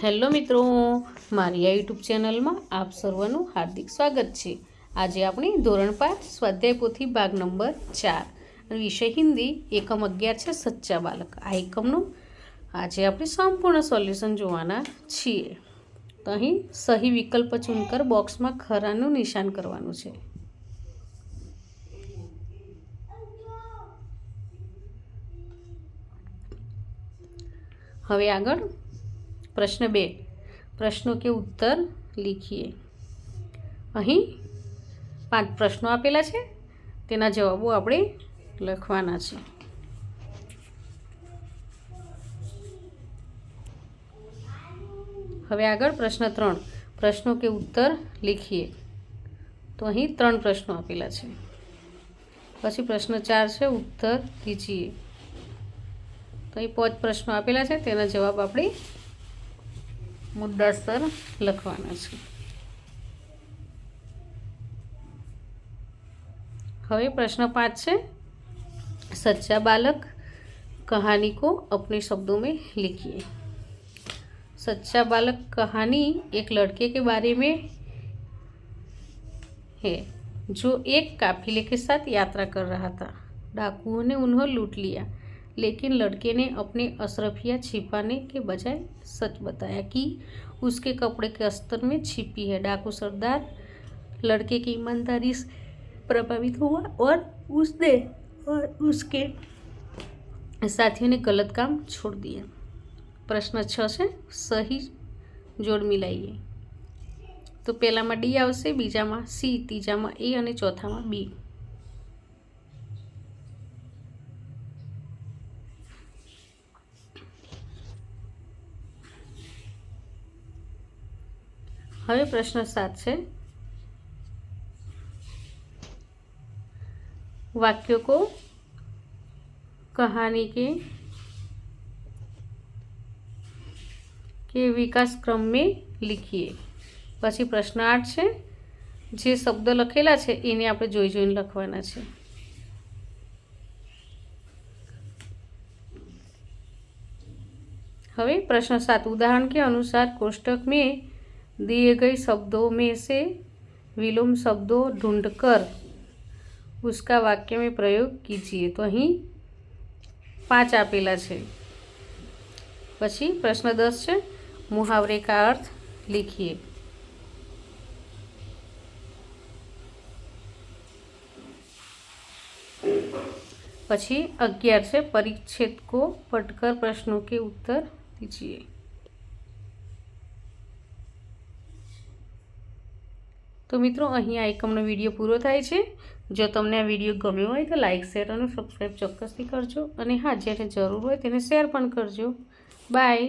Hello મિત્રો, મારી આ યુટ્યુબ ચેનલમાં આપ સર્વનું હાર્દિક સ્વાગત છે। આજે આપણે ધોરણ 5 સ્વાધ્યાય પોથી ભાગ નંબર 4 અને વિષય હિન્દી એકમ 11 છે સચ્ચા બાલક। આ એકમનું આજે આપણે સંપૂર્ણ સોલ્યુશન જોવાના છીએ। તો અહીં સહી વિકલ્પ ચૂનકર બોક્સમાં ખરાનું નિશાન કરવાનું છે। હવે આગળ प्रश्न 2 प्रश्नों के उत्तर लिखिए। અહીં 5 પ્રશ્નો આપેલા છે, તેના જવાબો આપણે લખવાના છે। હવે આગળ પ્રશ્ન 3 પ્રશ્નों के उत्तर लिखिए। તો અહીં 3 પ્રશ્નો આપેલા છે। પછી પ્રશ્ન 4 છે उत्तर दीजिए। તો અહીં 5 પ્રશ્નો આપેલા છે, તેના જવાબ આપણે मुद्दासर लखवाना है। हवे प्रश्न 5 है सच्चा बालक कहानी को अपने शब्दों में लिखिए। सच्चा बालक कहानी एक लड़के के बारे में है जो एक काफिले के साथ यात्रा कर रहा था। डाकुओं ने उन्हें लूट लिया, लेकिन लड़के ने अपने अशरफियाँ छिपाने के बजाय सच बताया कि उसके कपड़े के अस्तर में छिपी है। डाकू सरदार लड़के की ईमानदारी से प्रभावित हुआ और उसने और उसके साथियों ने गलत काम छोड़ दिया। प्रश्न 6 से सही जोड़ मिलाइए। तो पहला में डी आवशे, बीजा में सी, तीजा में ए और चौथा में बी। હવે પ્રશ્ન 7 છે वाक्यों को कहानी के विकास क्रम में लिखिए। પછી પ્રશ્ન 8 છે જે શબ્દ લખેલા છે એને આપણે જોઈને લખવાના છે। હવે પ્રશ્ન 7 उदाहरण के अनुसार कोष्टक में दिए गए शब्दों में से विलोम शब्दों ढूंढकर उसका वाक्य में प्रयोग कीजिए। तो अहीं 5 आपेला है। पछी प्रश्न 10 है मुहावरे का अर्थ लिखिए। पछी 11 से परिच्छेद को पढ़कर प्रश्नों के उत्तर दीजिए। तो मित्रों अहीं आ एकमनो विडियो पूरो थाय छे। जो तमने आ विडियो गम्यो होय तो लाइक शेर और सब्सक्राइब चोक्कसथी करजो। अने हाँ, जेने जरूर होय तेने शेर पण करजो। बाय।